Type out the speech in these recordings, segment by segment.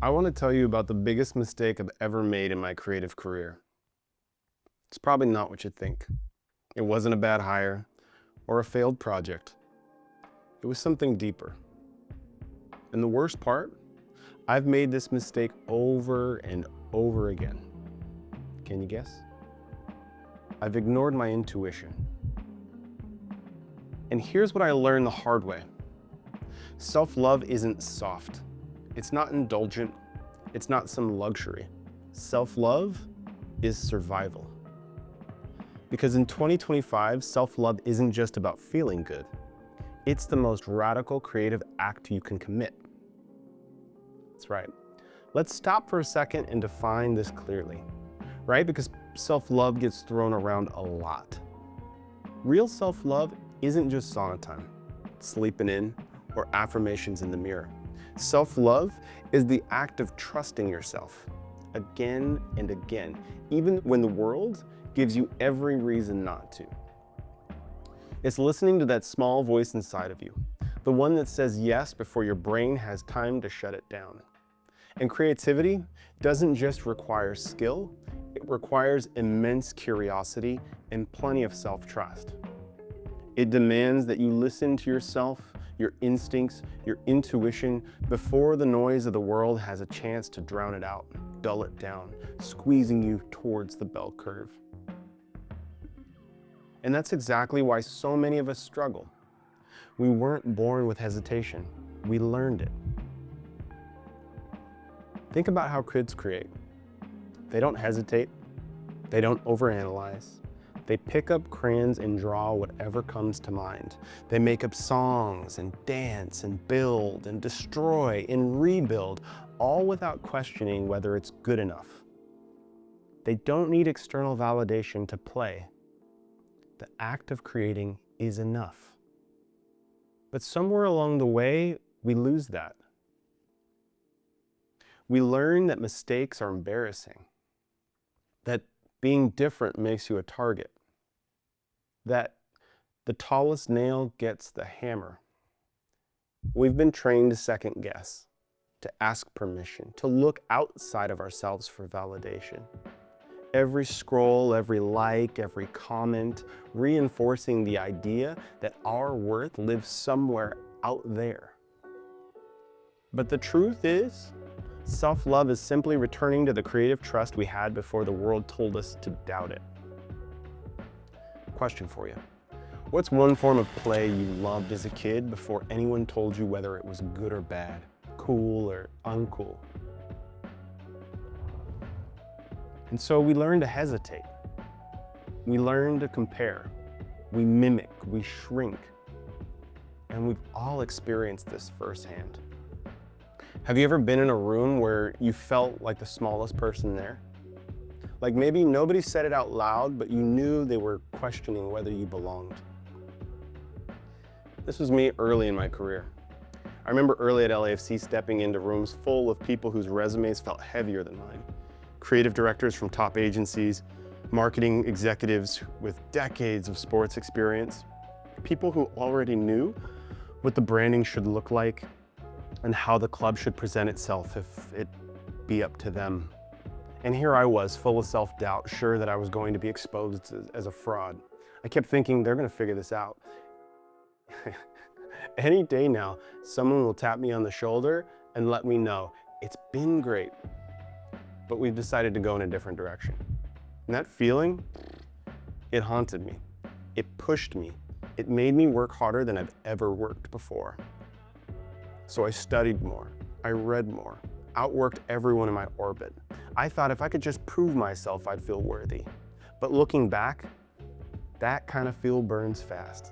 I want to tell you about the biggest mistake I've ever made in my creative career. It's probably not what you think. It wasn't a bad hire or a failed project. It was something deeper. And the worst part, I've made this mistake over and over again. Can you guess? I've ignored my intuition. And here's what I learned the hard way. Self-love isn't soft. It's not indulgent. It's not some luxury. Self-love is survival. Because in 2025, self-love isn't just about feeling good. It's the most radical creative act you can commit. That's right. Let's stop for a second and define this clearly, right? Because self-love gets thrown around a lot. Real self-love isn't just sauna time, sleeping in, or affirmations in the mirror. Self-love is the act of trusting yourself again and again, even when the world gives you every reason not to. It's listening to that small voice inside of you, the one that says yes before your brain has time to shut it down. And creativity doesn't just require skill, it requires immense curiosity and plenty of self-trust. It demands that you listen to yourself, your instincts, your intuition, before the noise of the world has a chance to drown it out, dull it down, squeezing you towards the bell curve. And that's exactly why so many of us struggle. We weren't born with hesitation, we learned it. Think about how kids create. They don't hesitate, they don't overanalyze. They pick up crayons and draw whatever comes to mind. They make up songs and dance and build and destroy and rebuild, all without questioning whether it's good enough. They don't need external validation to play. The act of creating is enough. But somewhere along the way, we lose that. We learn that mistakes are embarrassing, that being different makes you a target, that the tallest nail gets the hammer. We've been trained to second guess, to ask permission, to look outside of ourselves for validation. Every scroll, every like, every comment, reinforcing the idea that our worth lives somewhere out there. But the truth is, self-love is simply returning to the creative trust we had before the world told us to doubt it. Question for you. What's one form of play you loved as a kid before anyone told you whether it was good or bad, cool or uncool? And so we learn to hesitate. We learn to compare. We mimic, we shrink. And we've all experienced this firsthand. Have you ever been in a room where you felt like the smallest person there? Like maybe nobody said it out loud, but you knew they were questioning whether you belonged. This was me early in my career. I remember early at LAFC stepping into rooms full of people whose resumes felt heavier than mine. Creative directors from top agencies, marketing executives with decades of sports experience, people who already knew what the branding should look like and how the club should present itself if it be up to them. And here I was, full of self-doubt, sure that I was going to be exposed as a fraud. I kept thinking, they're gonna figure this out. Any day now, someone will tap me on the shoulder and let me know, it's been great, but we've decided to go in a different direction. And that feeling, it haunted me. It pushed me. It made me work harder than I've ever worked before. So I studied more, I read more, outworked everyone in my orbit. I thought if I could just prove myself, I'd feel worthy. But looking back, that kind of fuel burns fast.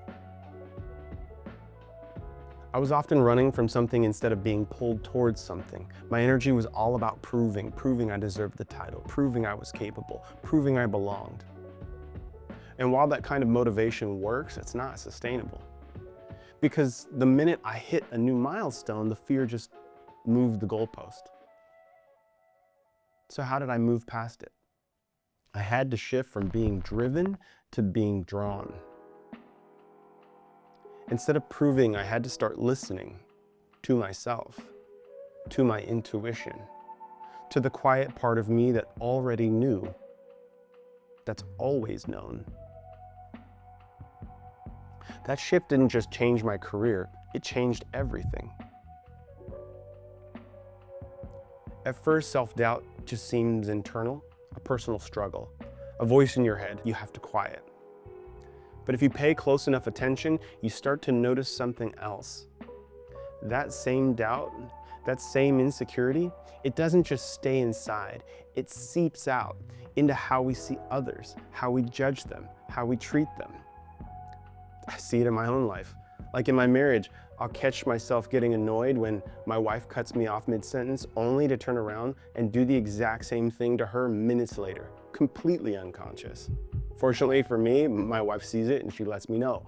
I was often running from something instead of being pulled towards something. My energy was all about proving I deserved the title, proving I was capable, proving I belonged. And while that kind of motivation works, it's not sustainable. Because the minute I hit a new milestone, the fear just moved the goalpost. So how did I move past it? I had to shift from being driven to being drawn. Instead of proving, I had to start listening to myself, to my intuition, to the quiet part of me that already knew, that's always known. That shift didn't just change my career, it changed everything. At first, self-doubt just seems internal, a personal struggle, a voice in your head you have to quiet. But if you pay close enough attention, you start to notice something else. That same doubt, that same insecurity, it doesn't just stay inside, it seeps out into how we see others, how we judge them, how we treat them. I see it in my own life. Like in my marriage, I'll catch myself getting annoyed when my wife cuts me off mid-sentence, only to turn around and do the exact same thing to her minutes later, completely unconscious. Fortunately for me, my wife sees it and she lets me know.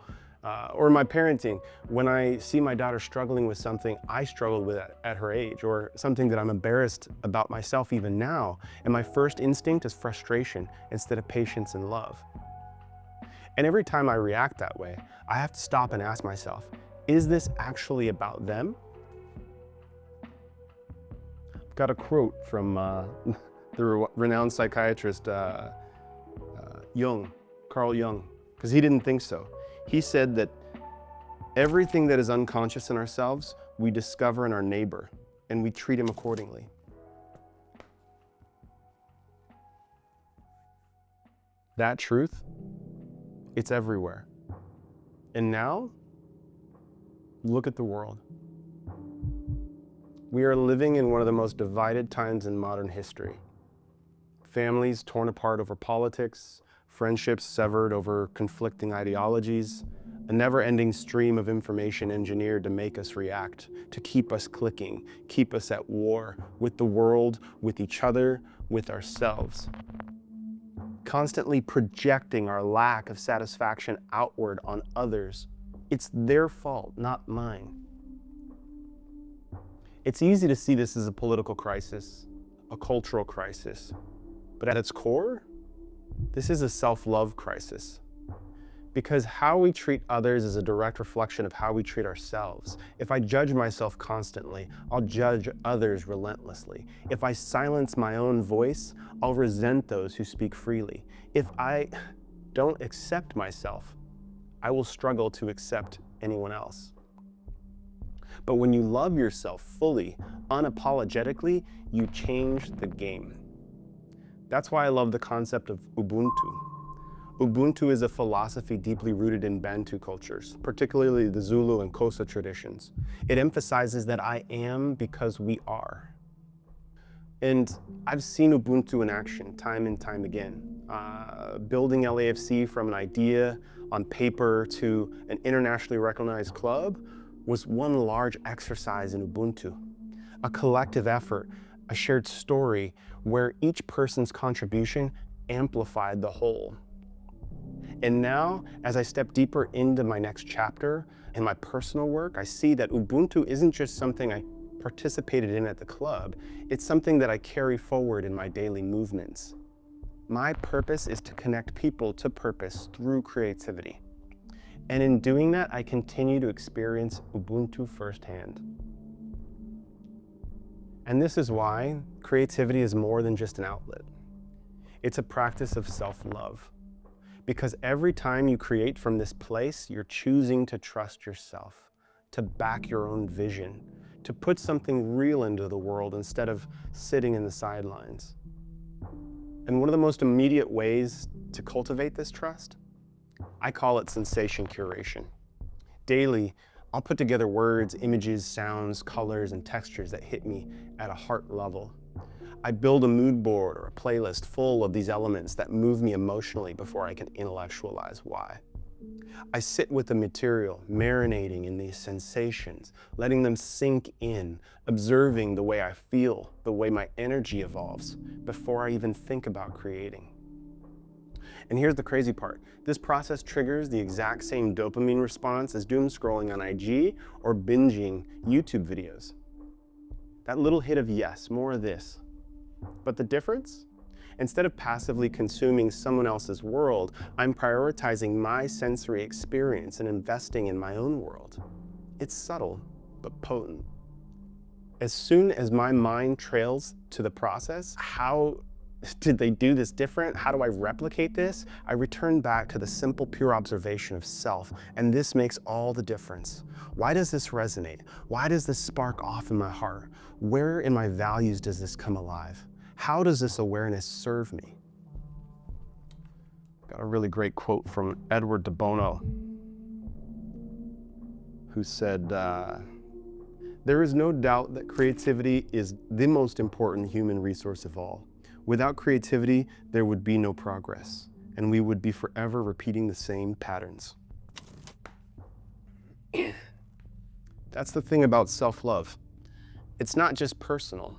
Or my parenting, when I see my daughter struggling with something I struggled with at her age, or something that I'm embarrassed about myself even now, and my first instinct is frustration instead of patience and love. And every time I react that way, I have to stop and ask myself, is this actually about them? I've got a quote from the renowned psychiatrist Carl Jung, because he didn't think so. He said that everything that is unconscious in ourselves, we discover in our neighbor, and we treat him accordingly. That truth, it's everywhere. And now, look at the world. We are living in one of the most divided times in modern history. Families torn apart over politics, friendships severed over conflicting ideologies, a never-ending stream of information engineered to make us react, to keep us clicking, keep us at war with the world, with each other, with ourselves. Constantly projecting our lack of satisfaction outward on others. It's their fault, not mine. It's easy to see this as a political crisis, a cultural crisis, but at its core, this is a self-love crisis. Because how we treat others is a direct reflection of how we treat ourselves. If I judge myself constantly, I'll judge others relentlessly. If I silence my own voice, I'll resent those who speak freely. If I don't accept myself, I will struggle to accept anyone else. But when you love yourself fully, unapologetically, you change the game. That's why I love the concept of Ubuntu. Ubuntu is a philosophy deeply rooted in Bantu cultures, particularly the Zulu and Xhosa traditions. It emphasizes that I am because we are. And I've seen Ubuntu in action time and time again. Building LAFC from an idea on paper to an internationally recognized club was one large exercise in Ubuntu. A collective effort, a shared story where each person's contribution amplified the whole. And now, as I step deeper into my next chapter in my personal work, I see that Ubuntu isn't just something I participated in at the club, it's something that I carry forward in my daily movements. My purpose is to connect people to purpose through creativity. And in doing that, I continue to experience Ubuntu firsthand. And this is why creativity is more than just an outlet. It's a practice of self-love. Because every time you create from this place, you're choosing to trust yourself, to back your own vision, to put something real into the world instead of sitting in the sidelines. And one of the most immediate ways to cultivate this trust, I call it sensation curation. Daily, I'll put together words, images, sounds, colors, and textures that hit me at a heart level. I build a mood board or a playlist full of these elements that move me emotionally before I can intellectualize why. I sit with the material, marinating in these sensations, letting them sink in, observing the way I feel, the way my energy evolves, before I even think about creating. And here's the crazy part. This process triggers the exact same dopamine response as doom scrolling on IG or binging YouTube videos. That little hit of yes, more of this. But the difference? Instead of passively consuming someone else's world, I'm prioritizing my sensory experience and investing in my own world. It's subtle, but potent. As soon as my mind trails to the process, how did they do this different? How do I replicate this? I return back to the simple, pure observation of self, and this makes all the difference. Why does this resonate? Why does this spark off in my heart? Where in my values does this come alive? How does this awareness serve me? Got a really great quote from Edward de Bono, who said, there is no doubt that creativity is the most important human resource of all. Without creativity, there would be no progress, and we would be forever repeating the same patterns. That's the thing about self-love. It's not just personal,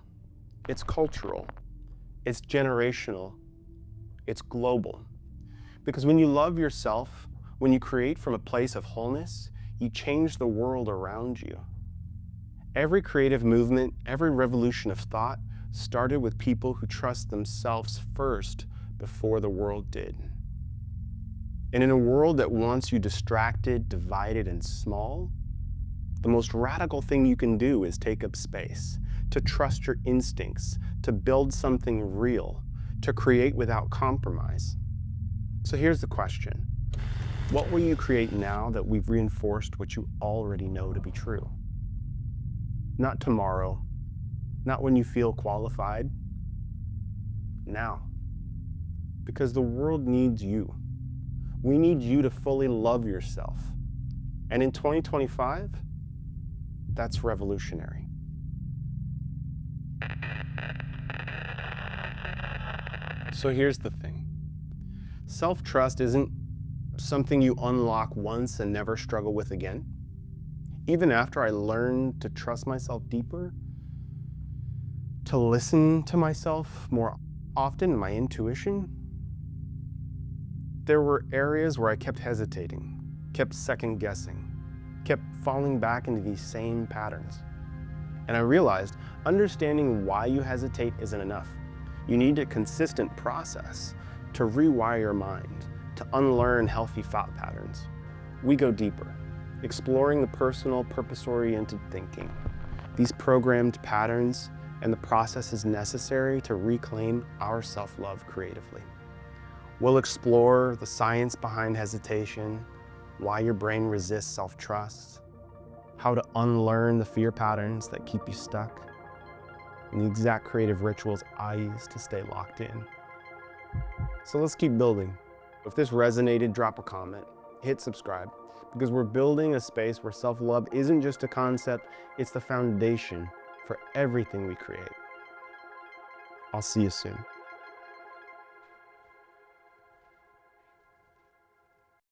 it's cultural, it's generational, it's global. Because when you love yourself, when you create from a place of wholeness, you change the world around you. Every creative movement, every revolution of thought started with people who trust themselves first before the world did. And in a world that wants you distracted, divided, and small, the most radical thing you can do is take up space, to trust your instincts, to build something real, to create without compromise. So here's the question. What will you create now that we've reinforced what you already know to be true? Not tomorrow, not when you feel qualified, now. Because the world needs you. We need you to fully love yourself. And in 2025, that's revolutionary. So here's the thing. Self-trust isn't something you unlock once and never struggle with again. Even after I learned to trust myself deeper, to listen to myself more often, my intuition, there were areas where I kept hesitating, kept second guessing, kept falling back into these same patterns. And I realized understanding why you hesitate isn't enough. You need a consistent process to rewire your mind, to unlearn healthy thought patterns. We go deeper, exploring the personal, purpose-oriented thinking, these programmed patterns, and the processes necessary to reclaim our self-love creatively. We'll explore the science behind hesitation, why your brain resists self-trust, how to unlearn the fear patterns that keep you stuck, and the exact creative rituals I use to stay locked in. So let's keep building. If this resonated, drop a comment, hit subscribe, because we're building a space where self-love isn't just a concept, it's the foundation for everything we create. I'll see you soon.